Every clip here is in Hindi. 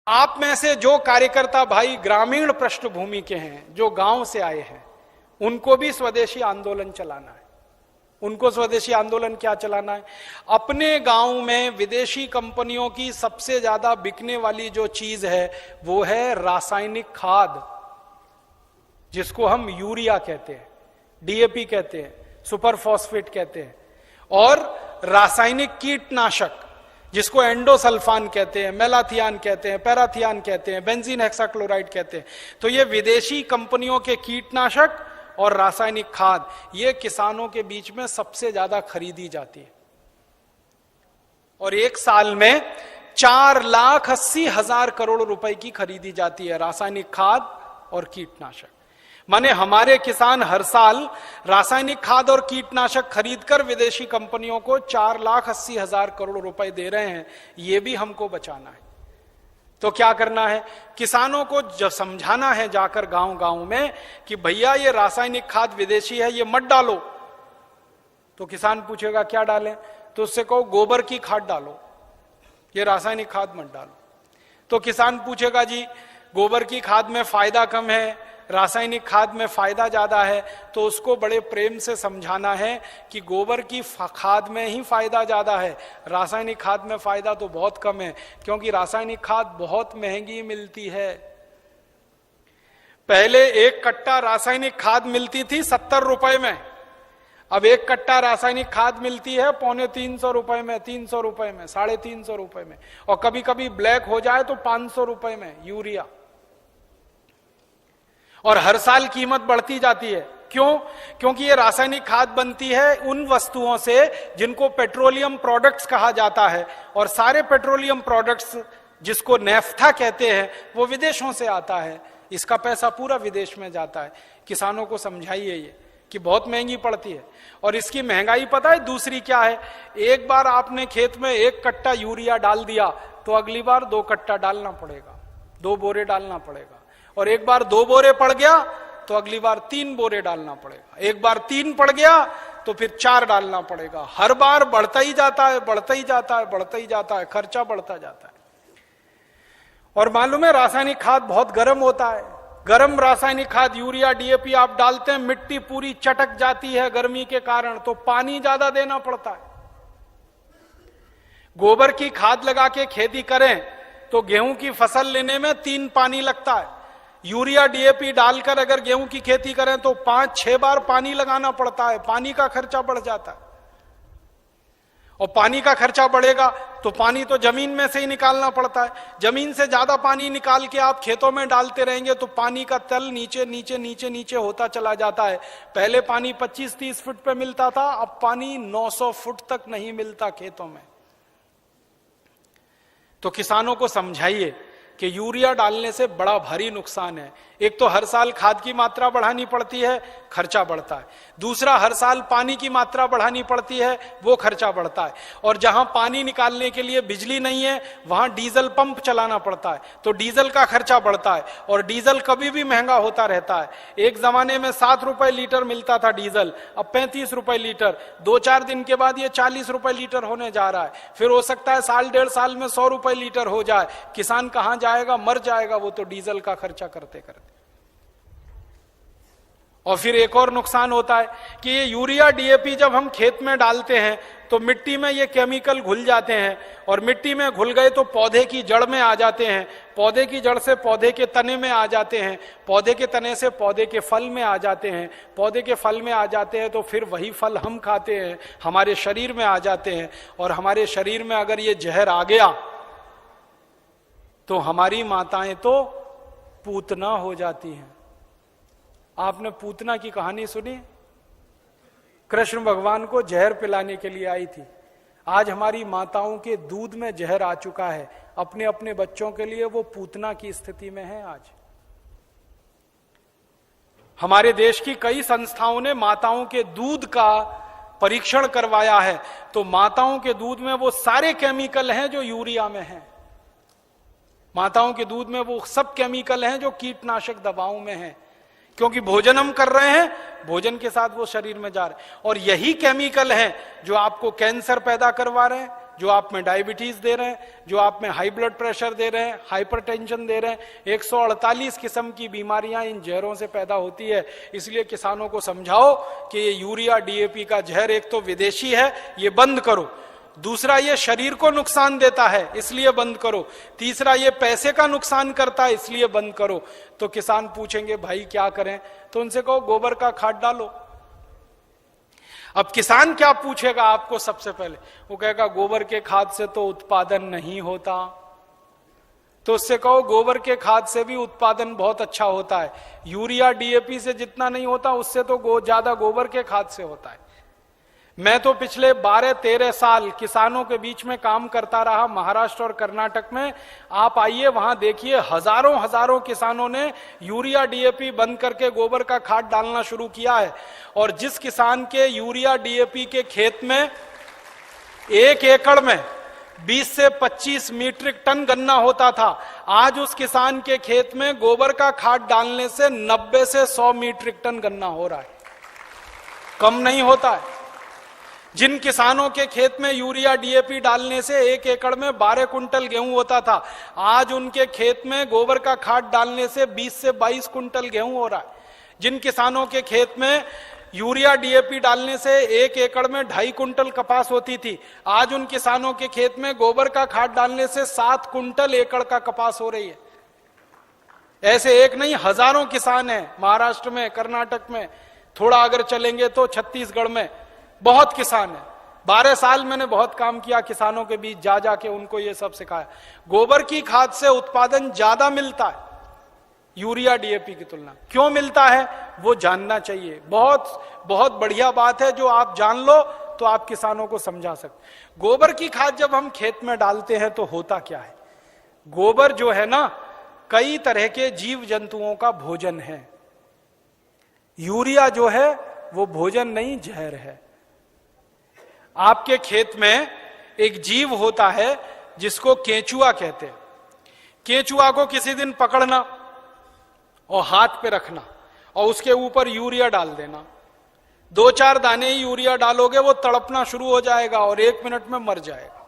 आप में से जो कार्यकर्ता भाई ग्रामीण पृष्ठभूमि के हैं, जो गांव से आए हैं, उनको भी स्वदेशी आंदोलन चलाना है। उनको स्वदेशी आंदोलन क्या चलाना है? अपने गांव में विदेशी कंपनियों की सबसे ज्यादा बिकने वाली जो चीज है वो है रासायनिक खाद, जिसको हम यूरिया कहते हैं, डीएपी कहते हैं, सुपर फॉस्फेट कहते हैं, और रासायनिक कीटनाशक जिसको एंडोसल्फान कहते हैं, मेलाथियान कहते हैं, पैराथियान कहते हैं, बेंजीन हेक्साक्लोराइड कहते हैं। तो ये विदेशी कंपनियों के कीटनाशक और रासायनिक खाद ये किसानों के बीच में सबसे ज्यादा खरीदी जाती है। और एक साल में 4,80,000 करोड़ रुपए की खरीदी जाती है रासायनिक खाद और कीटनाशक। माने हमारे किसान हर साल रासायनिक खाद और कीटनाशक खरीदकर विदेशी कंपनियों को 4,80,000 करोड़ रुपए दे रहे हैं। ये भी हमको बचाना है। तो क्या करना है? किसानों को जब समझाना है जाकर गांव गांव में कि भैया ये रासायनिक खाद विदेशी है, ये मत डालो। तो किसान पूछेगा क्या डालें? तो उससे कहो गोबर की खाद डालो, ये रासायनिक खाद मत डालो। तो किसान पूछेगा जी गोबर की खाद में फायदा कम है, रासायनिक खाद में फायदा ज्यादा है। तो उसको बड़े प्रेम से समझाना है कि गोबर की खाद में ही फायदा ज्यादा है, रासायनिक खाद में फायदा तो बहुत कम है, क्योंकि रासायनिक खाद बहुत महंगी मिलती है। पहले एक कट्टा रासायनिक खाद मिलती थी 70 रुपए में, अब एक कट्टा रासायनिक खाद मिलती है 350 रुपए में, 300 रुपए में, 350 रुपए में, और कभी कभी ब्लैक हो जाए तो 500 रुपए में यूरिया। और हर साल कीमत बढ़ती जाती है। क्यों? क्योंकि ये रासायनिक खाद बनती है उन वस्तुओं से जिनको पेट्रोलियम प्रोडक्ट्स कहा जाता है, और सारे पेट्रोलियम प्रोडक्ट्स जिसको नेफ्था कहते हैं वो विदेशों से आता है। इसका पैसा पूरा विदेश में जाता है। किसानों को समझाइए ये कि बहुत महंगी पड़ती है। और इसकी महंगाई पता है दूसरी क्या है? एक बार आपने खेत में एक कट्टा यूरिया डाल दिया तो अगली बार 2 कट्टा डालना पड़ेगा, 2 बोरे डालना पड़ेगा। और एक बार 2 बोरे पड़ गया तो अगली बार 3 बोरे डालना पड़ेगा। एक बार 3 पड़ गया तो फिर 4 डालना पड़ेगा। हर बार बढ़ता ही जाता है, बढ़ता ही जाता है, बढ़ता ही जाता है, खर्चा बढ़ता जाता है। और मालूम है रासायनिक खाद बहुत गर्म होता है। गर्म रासायनिक खाद यूरिया डीएपी आप डालते हैं, मिट्टी पूरी चटक जाती है गर्मी के कारण, तो पानी ज्यादा देना पड़ता है। गोबर की खाद लगा के खेती करें तो गेहूं की फसल लेने में 3 पानी लगता है। यूरिया डीएपी डालकर अगर गेहूं की खेती करें तो 5-6 बार पानी लगाना पड़ता है। पानी का खर्चा बढ़ जाता है। और पानी का खर्चा बढ़ेगा तो पानी तो जमीन में से ही निकालना पड़ता है। जमीन से ज्यादा पानी निकाल के आप खेतों में डालते रहेंगे तो पानी का तल नीचे नीचे नीचे नीचे होता चला जाता है। पहले पानी 25-30 फुट पे मिलता था, अब पानी 900 फुट तक नहीं मिलता खेतों में। तो किसानों को समझाइए कि यूरिया डालने से बड़ा भारी नुकसान है। एक तो हर साल खाद की मात्रा बढ़ानी पड़ती है, खर्चा बढ़ता है। दूसरा, हर साल पानी की मात्रा बढ़ानी पड़ती है, वो खर्चा बढ़ता है। और जहां पानी निकालने के लिए बिजली नहीं है वहां डीजल पंप चलाना पड़ता है, तो डीजल का खर्चा बढ़ता है। और डीजल कभी भी महंगा होता रहता है। एक जमाने में 7 रुपए लीटर मिलता था डीजल, अब 35 रुपए लीटर। 2-4 दिन के बाद ये 40 रुपए लीटर होने जा रहा है। फिर हो सकता है 1.5 साल में 100 रुपए लीटर हो जाए। किसान कहां जाएगा? मर जाएगा वो तो डीजल का खर्चा करते करते। और फिर एक और नुकसान होता है कि ये यूरिया डीएपी जब हम खेत में डालते हैं तो मिट्टी में ये केमिकल घुल जाते हैं, और मिट्टी में घुल गए तो पौधे की जड़ में आ जाते हैं, पौधे की जड़ से पौधे के तने में आ जाते हैं, पौधे के तने से पौधे के फल में आ जाते हैं, पौधे के फल में आ जाते हैं तो फिर वही फल हम खाते हैं, हमारे शरीर में आ जाते हैं। और हमारे शरीर में अगर ये जहर आ गया तो हमारी माताएं तो पूतना हो जाती हैं। आपने पूतना की कहानी सुनी? कृष्ण भगवान को जहर पिलाने के लिए आई थी। आज हमारी माताओं के दूध में जहर आ चुका है, अपने अपने बच्चों के लिए वो पूतना की स्थिति में है। आज हमारे देश की कई संस्थाओं ने माताओं के दूध का परीक्षण करवाया है, तो माताओं के दूध में वो सारे केमिकल हैं जो यूरिया में हैं। माताओं के दूध में वो सब केमिकल हैं जो कीटनाशक दवाओं में हैं, क्योंकि भोजन हम कर रहे हैं, भोजन के साथ वो शरीर में जा रहे हैं। और यही केमिकल हैं जो आपको कैंसर पैदा करवा रहे हैं, जो आप में डायबिटीज दे रहे हैं, जो आप में हाई ब्लड प्रेशर दे रहे हैं, हाइपरटेंशन दे रहे हैं। 148 किस्म की बीमारियां इन जहरों से पैदा होती है। इसलिए किसानों को समझाओ कि ये यूरिया डीएपी का जहर एक तो विदेशी है, ये बंद करो। दूसरा, ये शरीर को नुकसान देता है, इसलिए बंद करो। तीसरा, ये पैसे का नुकसान करता है, इसलिए बंद करो। तो किसान पूछेंगे भाई क्या करें? तो उनसे कहो गोबर का खाद डालो। अब किसान क्या पूछेगा आपको? सबसे पहले वो कहेगा गोबर के खाद से तो उत्पादन नहीं होता। तो उससे कहो गोबर के खाद से भी उत्पादन बहुत अच्छा होता है। यूरिया डीएपी से जितना नहीं होता, उससे तो ज्यादा गोबर के खाद से होता है। मैं तो पिछले 12-13 साल किसानों के बीच में काम करता रहा, महाराष्ट्र और कर्नाटक में। आप आइए, वहां देखिए, हजारों हजारों किसानों ने यूरिया डीएपी बंद करके गोबर का खाद डालना शुरू किया है। और जिस किसान के यूरिया डीएपी के खेत में 1 एकड़ में 20 से 25 मीट्रिक टन गन्ना होता था, आज उस किसान के खेत में गोबर का खाद डालने से 90 से 100 मीट्रिक टन गन्ना हो रहा है, कम नहीं होता है। जिन किसानों के खेत में यूरिया डीएपी डालने से 1 एकड़ में 12 कुंटल गेहूं होता था, आज उनके खेत में गोबर का खाद डालने से 20 से 22 कुंटल गेहूं हो रहा है। जिन किसानों के खेत में यूरिया डीएपी डालने से 1 एकड़ में 2.5 कुंटल कपास होती थी, आज उन किसानों के खेत में गोबर का खाद डालने से 7 कुंटल एकड़ का कपास हो रही है। ऐसे एक नहीं, हजारों किसान हैं महाराष्ट्र में, कर्नाटक में, थोड़ा अगर चलेंगे तो छत्तीसगढ़ में बहुत किसान है। 12 साल मैंने बहुत काम किया किसानों के बीच, जा जाके उनको ये सब सिखाया। गोबर की खाद से उत्पादन ज्यादा मिलता है यूरिया डीएपी की तुलना। क्यों मिलता है वो जानना चाहिए। बहुत बहुत बढ़िया बात है, जो आप जान लो तो आप किसानों को समझा सकते। गोबर की खाद जब हम खेत में डालते हैं तो होता क्या है? गोबर जो है ना, कई तरह के जीव जंतुओं का भोजन है। यूरिया जो है वो भोजन नहीं, जहर है। आपके खेत में एक जीव होता है जिसको केंचुआ कहते हैं। केंचुआ को किसी दिन पकड़ना और हाथ पे रखना और उसके ऊपर यूरिया डाल देना। 2-4 दाने ही यूरिया डालोगे, वो तड़पना शुरू हो जाएगा और 1 मिनट में मर जाएगा।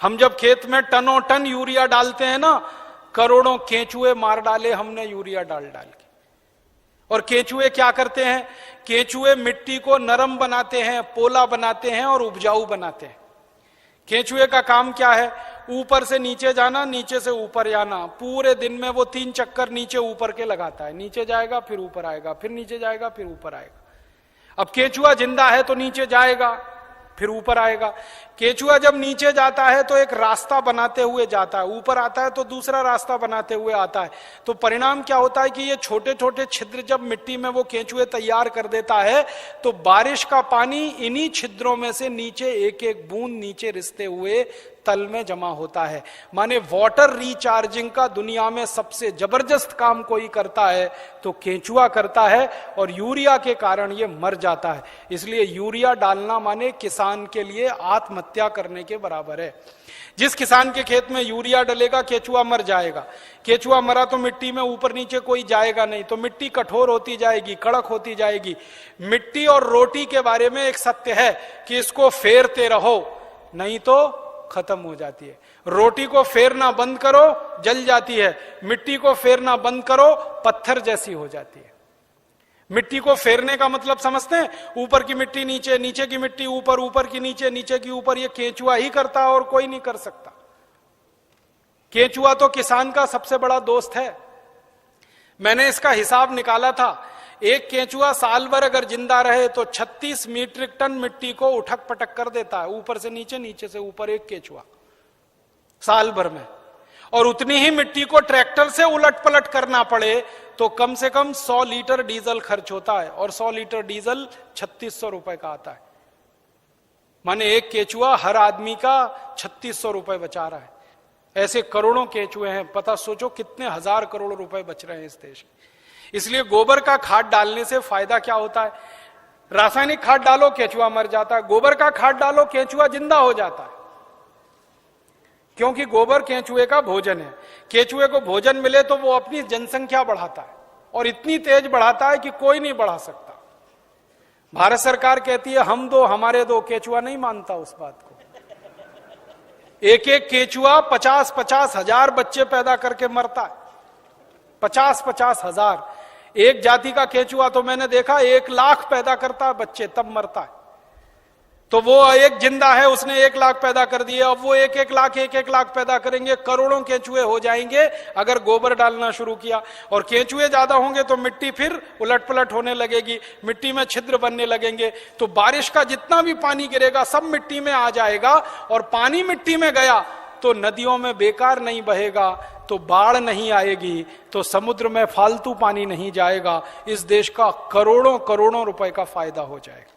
हम जब खेत में टनों टन यूरिया डालते हैं ना, करोड़ों केंचुए मार डाले हमने यूरिया डाल डाल के। और केंचुए क्या करते हैं? केंचुए मिट्टी को नरम बनाते हैं, पोला बनाते हैं और उपजाऊ बनाते हैं। केंचुए का काम क्या है? ऊपर से नीचे जाना, नीचे से ऊपर जाना। पूरे दिन में वो 3 चक्कर नीचे ऊपर के लगाता है। नीचे जाएगा, फिर ऊपर आएगा, फिर नीचे जाएगा, फिर ऊपर आएगा। अब केंचुआ जिंदा है तो नीचे जाएगा, फिर ऊपर आएगा। केंचुआ जब नीचे जाता है तो एक रास्ता बनाते हुए जाता है, ऊपर आता है तो दूसरा रास्ता बनाते हुए आता है। तो परिणाम क्या होता है कि ये छोटे छोटे छिद्र जब मिट्टी में वो केंचुए तैयार कर देता है, तो बारिश का पानी इन्हीं छिद्रों में से नीचे एक एक बूंद नीचे रिसते हुए तल में जमा होता है। माने वाटर रिचार्जिंग का दुनिया में सबसे जबरदस्त काम कोई करता है तो केंचुआ करता है, और यूरिया के कारण ये मर जाता है। इसलिए यूरिया डालना माने किसान के लिए आत्महत्या करने के बराबर है। जिस किसान के खेत में यूरिया डलेगा, केंचुआ मर जाएगा। केंचुआ मरा तो मिट्टी में ऊपर नीचे कोई जाएगा नहीं, तो मिट्टी कठोर होती जाएगी, कड़क होती जाएगी। मिट्टी और रोटी के बारे में एक सत्य है कि इसको फेरते रहो, नहीं तो खत्म हो जाती है। रोटी को फेरना बंद करो, जल जाती है। मिट्टी को फेरना बंद करो, पत्थर जैसी हो जाती है। मिट्टी को फेरने का मतलब समझते हैं? ऊपर की मिट्टी नीचे, नीचे की मिट्टी ऊपर, ऊपर की नीचे, नीचे की ऊपर। ये केंचुआ ही करता है और कोई नहीं कर सकता। केंचुआ तो किसान का सबसे बड़ा दोस्त है। मैंने इसका हिसाब निकाला था, एक केंचुआ साल भर अगर जिंदा रहे तो 36 मीट्रिक टन मिट्टी को उठक पटक कर देता है, ऊपर से नीचे, नीचे से ऊपर, एक केंचुआ साल भर में। और उतनी ही मिट्टी को ट्रैक्टर से उलट पलट करना पड़े तो कम से कम 100 लीटर डीजल खर्च होता है, और 100 लीटर डीजल 3600 रुपए का आता है। माने एक केंचुआ हर आदमी का 3600 रुपए बचा रहा है। ऐसे करोड़ों केंचुए हैं, पता सोचो कितने हजार करोड़ रुपए बच रहे हैं इस देश में। इसलिए गोबर का खाद डालने से फायदा क्या होता है? रासायनिक खाद डालो, केंचुआ मर जाता है। गोबर का खाद डालो, केंचुआ जिंदा हो जाता है, क्योंकि गोबर केंचुए का भोजन है। केंचुए को भोजन मिले तो वो अपनी जनसंख्या बढ़ाता है, और इतनी तेज बढ़ाता है कि कोई नहीं बढ़ा सकता। भारत सरकार कहती है हम दो हमारे दो, केंचुआ नहीं मानता उस बात को। एक एक केचुआ 50-50 हजार बच्चे पैदा करके मरता है। 50-50 हजार। एक जाति का केचुआ तो मैंने देखा 1 लाख पैदा करता है बच्चे, तब मरता है। तो वो एक जिंदा है, उसने 1 लाख पैदा कर दिए, अब वो 1-1 लाख पैदा करेंगे, करोड़ों केंचुए हो जाएंगे अगर गोबर डालना शुरू किया। और केंचुए ज्यादा होंगे तो मिट्टी फिर उलट पलट होने लगेगी, मिट्टी में छिद्र बनने लगेंगे, तो बारिश का जितना भी पानी गिरेगा सब मिट्टी में आ जाएगा। और पानी मिट्टी में गया तो नदियों में बेकार नहीं बहेगा, तो बाढ़ नहीं आएगी, तो समुद्र में फालतू पानी नहीं जाएगा। इस देश का करोड़ों करोड़ों रुपए का फायदा हो जाएगा।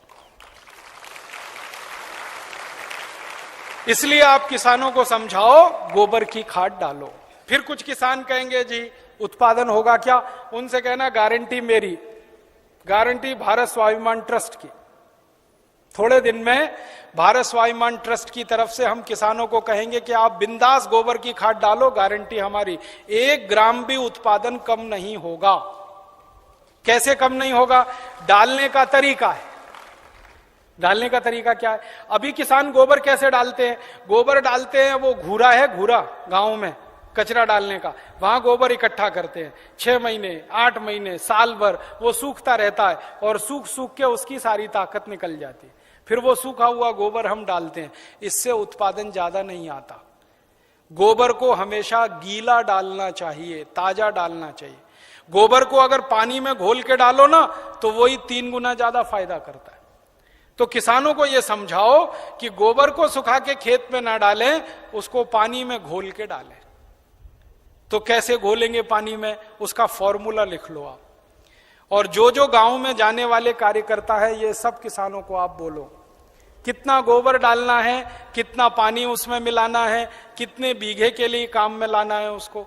इसलिए आप किसानों को समझाओ गोबर की खाद डालो। फिर कुछ किसान कहेंगे जी उत्पादन होगा क्या? उनसे कहना गारंटी मेरी, गारंटी भारत स्वाभिमान ट्रस्ट की। थोड़े दिन में भारत स्वाभिमान ट्रस्ट की तरफ से हम किसानों को कहेंगे कि आप बिंदास गोबर की खाद डालो, गारंटी हमारी, 1 ग्राम भी उत्पादन कम नहीं होगा। कैसे कम नहीं होगा? डालने का तरीका है। डालने का तरीका क्या है? अभी किसान गोबर कैसे डालते हैं? गोबर डालते हैं, वो घूरा है, घूरा गांव में कचरा डालने का, वहां गोबर इकट्ठा करते हैं। 6 महीने 8 महीने साल भर वो सूखता रहता है और सूख सूख के उसकी सारी ताकत निकल जाती है। फिर वो सूखा हुआ गोबर हम डालते हैं, इससे उत्पादन ज्यादा नहीं आता। गोबर को हमेशा गीला डालना चाहिए, ताजा डालना चाहिए। गोबर को अगर पानी में घोल के डालो ना तो वही 3 गुना ज्यादा फायदा करता है। तो किसानों को यह समझाओ कि गोबर को सुखा के खेत में ना डालें, उसको पानी में घोल के डालें। तो कैसे घोलेंगे पानी में, उसका फॉर्मूला लिख लो आप। और जो जो गांव में जाने वाले कार्यकर्ता है, ये सब किसानों को आप बोलो कितना गोबर डालना है, कितना पानी उसमें मिलाना है, कितने बीघे के लिए काम में लाना है उसको।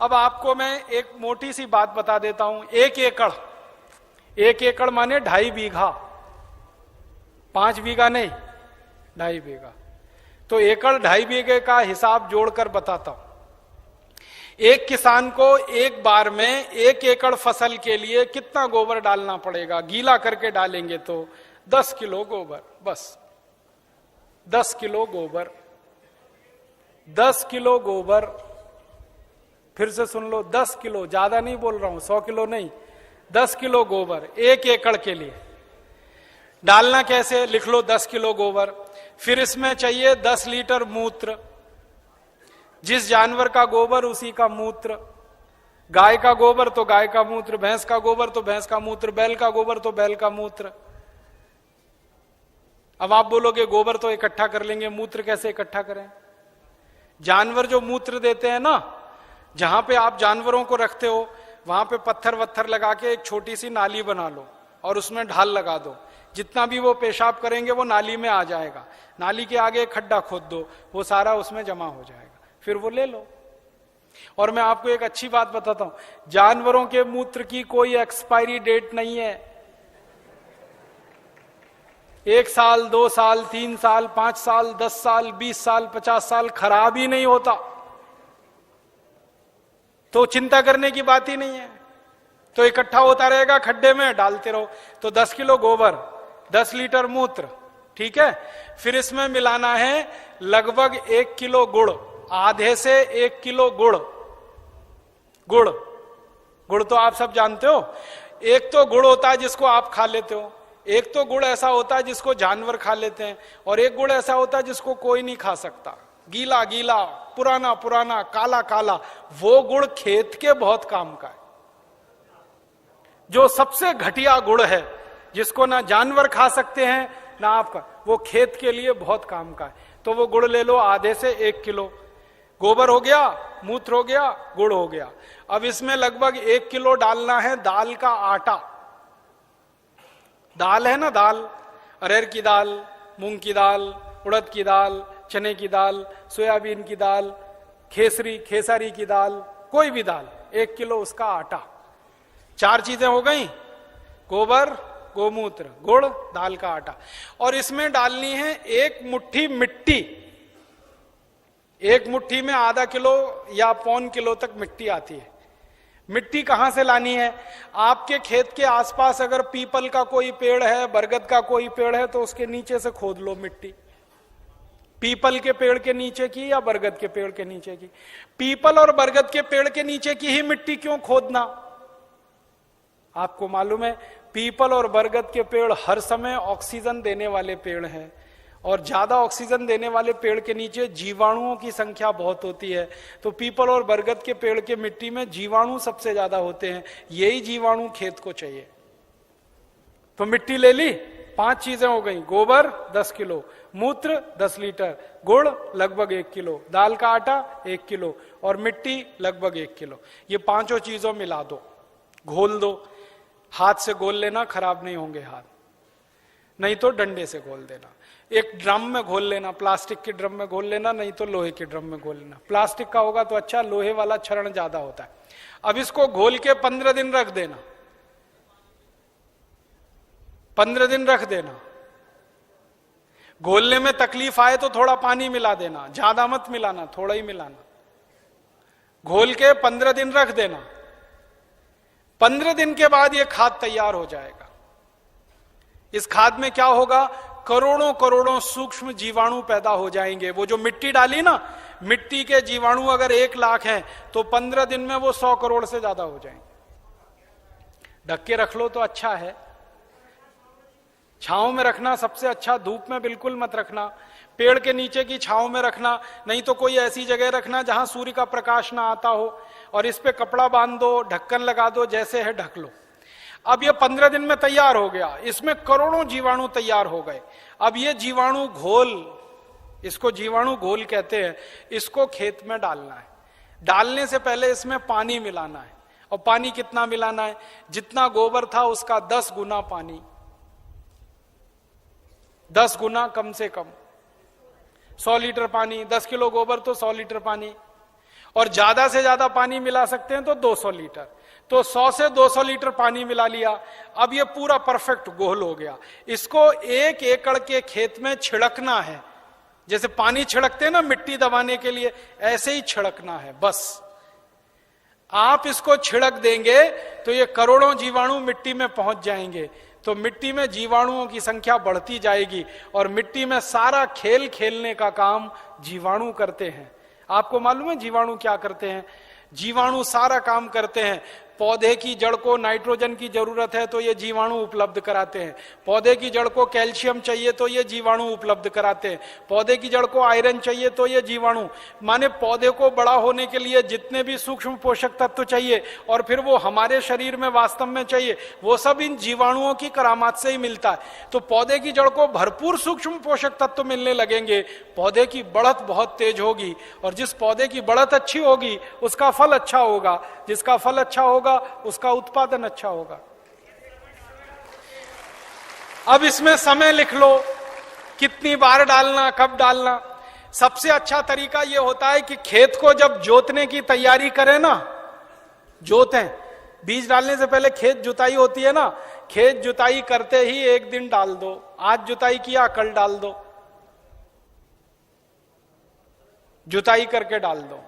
अब आपको मैं एक मोटी सी बात बता देता हूं। 1 एकड़ माने 2.5 बीघा, 5 बीघा नहीं, 2.5 बीघा। तो एकड़ 2.5 बीघे का हिसाब जोड़कर बताता हूं। एक किसान को एक बार में 1 एकड़ फसल के लिए कितना गोबर डालना पड़ेगा? गीला करके डालेंगे तो 10 किलो गोबर, बस 10 किलो गोबर। 10 किलो गोबर, फिर से सुन लो, 10 किलो, ज्यादा नहीं बोल रहा हूं, 100 किलो नहीं, 10 किलो गोबर 1 एकड़ के लिए। डालना कैसे? लिख लो 10 किलो गोबर। फिर इसमें चाहिए 10 लीटर मूत्र। जिस जानवर का गोबर उसी का मूत्र। गाय का गोबर तो गाय का मूत्र, भैंस का गोबर तो भैंस का मूत्र, बैल का गोबर तो बैल का मूत्र। अब आप बोलोगे गोबर तो इकट्ठा कर लेंगे, मूत्र कैसे इकट्ठा करें? जानवर जो मूत्र देते हैं ना, जहां पे आप जानवरों को रखते हो वहां पे पत्थर वत्थर लगा के एक छोटी सी नाली बना लो और उसमें ढाल लगा दो। जितना भी वो पेशाब करेंगे वो नाली में आ जाएगा। नाली के आगे एक खड्डा खोद दो, वो सारा उसमें जमा हो जाएगा, फिर वो ले लो। और मैं आपको एक अच्छी बात बताता हूं, जानवरों के मूत्र की कोई एक्सपायरी डेट नहीं है। 1 साल, 2 साल, 3 साल, 5 साल, 10 साल, 20 साल, 50 साल खराब ही नहीं होता। तो चिंता करने की बात ही नहीं है। तो इकट्ठा होता रहेगा खड्डे में, डालते रहो। तो 10 किलो गोबर, 10 लीटर मूत्र, ठीक है। फिर इसमें मिलाना है लगभग 1 किलो गुड़, आधे से 1 किलो गुड़। गुड़ तो आप सब जानते हो। एक तो गुड़ होता है जिसको आप खा लेते हो, एक तो गुड़ ऐसा होता है जिसको जानवर खा लेते हैं, और एक गुड़ ऐसा होता है जिसको कोई नहीं खा सकता, गीला गीला, पुराना पुराना, काला काला। वो गुड़ खेत के बहुत काम का है। जो सबसे घटिया गुड़ है, जिसको ना जानवर खा सकते हैं ना आपका, वो खेत के लिए बहुत काम का है। तो वो गुड़ ले लो, आधे से 1 किलो। गोबर हो गया, मूत्र हो गया, गुड़ हो गया। अब इसमें लगभग 1 किलो डालना है दाल का आटा। दाल है ना, दाल, अरहर की दाल, मूंग की दाल, उड़द की दाल, चने की दाल, सोयाबीन की दाल, खेसारी की दाल, कोई भी दाल, 1 किलो उसका आटा। 4 चीजें हो गई, गोबर, गोमूत्र, गुड़, दाल का आटा। और इसमें डालनी है 1 मुट्ठी मिट्टी। 1 मुट्ठी में आधा किलो या 1.25 किलो तक मिट्टी आती है। मिट्टी कहां से लानी है? आपके खेत के आसपास अगर पीपल का कोई पेड़ है, बरगद का कोई पेड़ है, तो उसके नीचे से खोद लो मिट्टी। पीपल के पेड़ के नीचे की या बरगद के पेड़ के नीचे की? पीपल और बरगद के पेड़ के नीचे की ही मिट्टी क्यों खोदना? आपको मालूम है पीपल और बरगद के पेड़ हर समय ऑक्सीजन देने वाले पेड़ हैं, और ज्यादा ऑक्सीजन देने वाले पेड़ के नीचे जीवाणुओं की संख्या बहुत होती है। तो पीपल और बरगद के पेड़ के मिट्टी में जीवाणु सबसे ज्यादा होते हैं, यही जीवाणु खेत को चाहिए। तो मिट्टी ले ली, 5 चीजें हो गई, गोबर 10 किलो, मूत्र 10 लीटर, गुड़ लगभग 1 किलो, दाल का आटा 1 किलो और मिट्टी लगभग 1 किलो। ये 5 चीजों मिला दो, घोल दो। हाथ से घोल लेना, खराब नहीं होंगे हाथ, नहीं तो डंडे से घोल देना। एक ड्रम में घोल लेना, प्लास्टिक के ड्रम में घोल लेना, नहीं तो लोहे के ड्रम में घोल लेना। प्लास्टिक का होगा तो अच्छा, लोहे वाला क्षरण ज्यादा होता है। अब इसको घोल के 15 दिन रख देना, 15 दिन रख देना। घोलने में तकलीफ आए तो थोड़ा पानी मिला देना, ज्यादा मत मिलाना, थोड़ा ही मिलाना। घोल के 15 दिन रख देना। 15 दिन के बाद यह खाद तैयार हो जाएगा। इस खाद में क्या होगा, करोड़ों करोड़ों सूक्ष्म जीवाणु पैदा हो जाएंगे। वो जो मिट्टी डाली ना, मिट्टी के जीवाणु अगर 1 लाख हैं तो 15 दिन में वो 100 करोड़ से ज्यादा हो जाएंगे। ढक के रख लो तो अच्छा है, छांव में रखना सबसे अच्छा, धूप में बिल्कुल मत रखना। पेड़ के नीचे की छांव में रखना, नहीं तो कोई ऐसी जगह रखना जहां सूर्य का प्रकाश ना आता हो, और इस पे कपड़ा बांध दो, ढक्कन लगा दो, जैसे है ढक लो। अब ये 15 दिन में तैयार हो गया, इसमें करोड़ों जीवाणु तैयार हो गए। अब ये जीवाणु घोल, इसको जीवाणु घोल कहते हैं, इसको खेत में डालना है। डालने से पहले इसमें पानी मिलाना है, और पानी कितना मिलाना है, जितना गोबर था उसका 10 गुना पानी, 10 गुना कम से कम। 100 लीटर पानी, 10 किलो गोबर तो 100 लीटर पानी, और ज्यादा से ज्यादा पानी मिला सकते हैं तो 200 लीटर। तो 100 से 200 लीटर पानी मिला लिया। अब ये पूरा परफेक्ट घोल हो गया। इसको 1 एकड़ के खेत में छिड़कना है, जैसे पानी छिड़कते हैं ना मिट्टी दबाने के लिए, ऐसे ही छिड़कना है बस। आप इसको छिड़क देंगे तो ये करोड़ों जीवाणु मिट्टी में पहुंच जाएंगे। तो मिट्टी में जीवाणुओं की संख्या बढ़ती जाएगी, और मिट्टी में सारा खेल खेलने का काम जीवाणु करते हैं। आपको मालूम है जीवाणु क्या करते हैं? जीवाणु सारा काम करते हैं। पौधे की जड़ को नाइट्रोजन की जरूरत है तो ये जीवाणु उपलब्ध कराते हैं। पौधे की जड़ को कैल्शियम चाहिए तो ये जीवाणु उपलब्ध कराते हैं। पौधे की जड़ को आयरन चाहिए तो ये जीवाणु, माने पौधे को बड़ा होने के लिए जितने भी सूक्ष्म पोषक तत्व चाहिए और फिर वो हमारे शरीर में वास्तव में चाहिए, वो सब इन जीवाणुओं की करामात से ही मिलता है। तो पौधे की जड़ को भरपूर सूक्ष्म पोषक तत्व मिलने लगेंगे, पौधे की बढ़त बहुत तेज होगी, और जिस पौधे की बढ़त अच्छी होगी उसका फल अच्छा होगा, जिसका फल अच्छा होगा उसका उत्पादन अच्छा होगा। अब इसमें समय लिख लो, कितनी बार डालना, कब डालना। सबसे अच्छा तरीका यह होता है कि खेत को जब जोतने की तैयारी करें ना, जोतें, बीज डालने से पहले खेत जुताई होती है ना, खेत जुताई करते ही 1 दिन डाल दो। आज जुताई किया, कल डाल दो, जुताई करके डाल दो।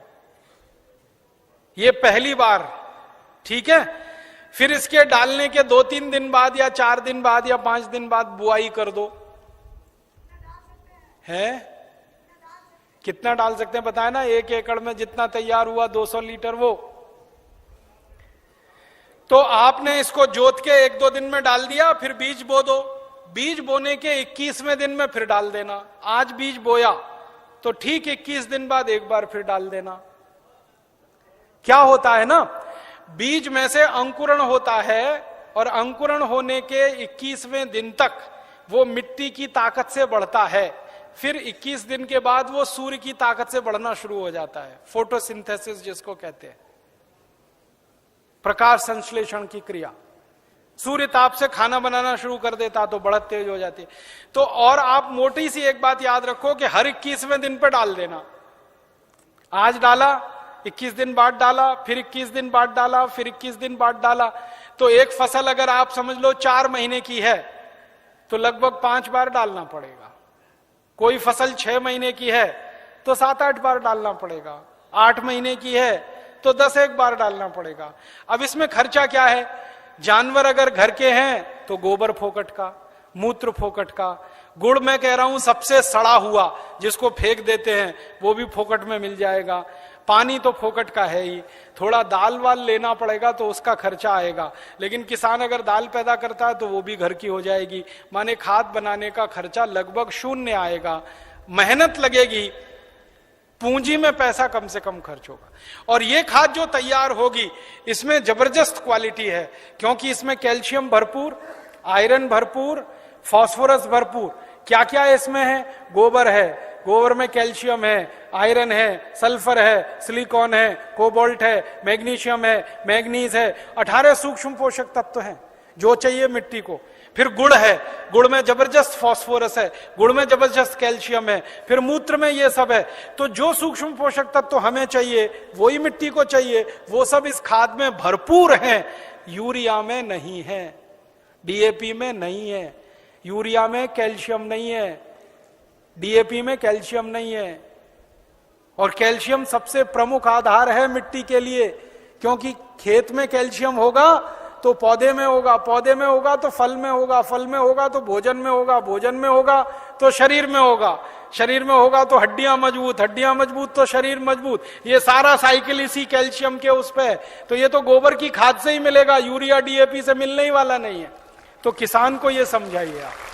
ये पहली बार, ठीक है। फिर इसके डालने के 2-3 दिन बाद या 4 दिन बाद या 5 दिन बाद बुआई कर दो। है कितना डाल सकते हैं बताया ना, 1 एकड़ में जितना तैयार हुआ 200 लीटर वो। तो आपने इसको जोत के 1-2 दिन में डाल दिया, फिर बीज बो दो। बीज बोने के 21वें दिन में फिर डाल देना। आज बीज बोया तो ठीक 21 दिन बाद एक बार फिर डाल देना। क्या होता है ना, बीज में से अंकुरण होता है, और अंकुरण होने के 21वें दिन तक वो मिट्टी की ताकत से बढ़ता है। फिर 21 दिन के बाद वो सूर्य की ताकत से बढ़ना शुरू हो जाता है, फोटोसिंथेसिस जिसको कहते हैं, प्रकाश संश्लेषण की क्रिया। सूर्य ताप से खाना बनाना शुरू कर देता तो बढ़त तेज हो जाती है। तो और आप मोटी सी एक बात याद रखो कि हर 21वें दिन पर डाल देना। आज डाला, 21 दिन बाद डाला, फिर 21 दिन बाद डाला, फिर 21 दिन बाद डाला। तो एक फसल अगर आप समझ लो 4 महीने की है तो लगभग 5 बार डालना पड़ेगा। कोई फसल 6 महीने की है तो 7-8 बार डालना पड़ेगा। 8 महीने की है तो 10-1 बार डालना पड़ेगा। अब इसमें खर्चा क्या है? जानवर अगर घर के हैं तो गोबर फोकट का, मूत्र फोकट का, गुड़ मैं कह रहा हूं सबसे सड़ा हुआ, जिसको फेंक देते हैं वो भी फोकट में मिल जाएगा। पानी तो फोकट का है ही, थोड़ा दाल वाल लेना पड़ेगा तो उसका खर्चा आएगा, लेकिन किसान अगर दाल पैदा करता है तो वो भी घर की हो जाएगी। माने खाद बनाने का खर्चा लगभग शून्य आएगा, मेहनत लगेगी, पूंजी में पैसा कम से कम खर्च होगा। और ये खाद जो तैयार होगी इसमें जबरदस्त क्वालिटी है, क्योंकि इसमें कैल्शियम भरपूर, आयरन भरपूर, फास्फोरस भरपूर। क्या क्या इसमें है? गोबर है, गोबर में कैल्शियम है, आयरन है, सल्फर है, सिलिकॉन है, कोबाल्ट है, मैग्नीशियम है, मैग्नीज है, 18 सूक्ष्म पोषक तत्व हैं जो चाहिए मिट्टी को। फिर गुड़ है, गुड़ में जबरदस्त फास्फोरस है, गुड़ में जबरदस्त कैल्शियम है, फिर मूत्र में ये सब है। तो जो सूक्ष्म पोषक तत्व हमें चाहिए वही मिट्टी को चाहिए, वो सब इस खाद में भरपूर हैं। यूरिया में नहीं है, डीएपी में नहीं है, यूरिया में कैल्शियम नहीं है, डीएपी में कैल्शियम नहीं है। और कैल्शियम सबसे प्रमुख आधार है मिट्टी के लिए, क्योंकि खेत में कैल्शियम होगा तो पौधे में होगा, पौधे में होगा तो फल में होगा, फल में होगा तो भोजन में होगा, भोजन में होगा तो शरीर में होगा, शरीर में होगा तो हड्डियां मजबूत, हड्डियां मजबूत तो शरीर मजबूत। ये सारा साइकिल इसी कैल्शियम के उस पे है। तो ये तो गोबर की खाद से ही मिलेगा, यूरिया डीएपी से मिलने ही वाला नहीं है। तो किसान को ये समझाइए आप।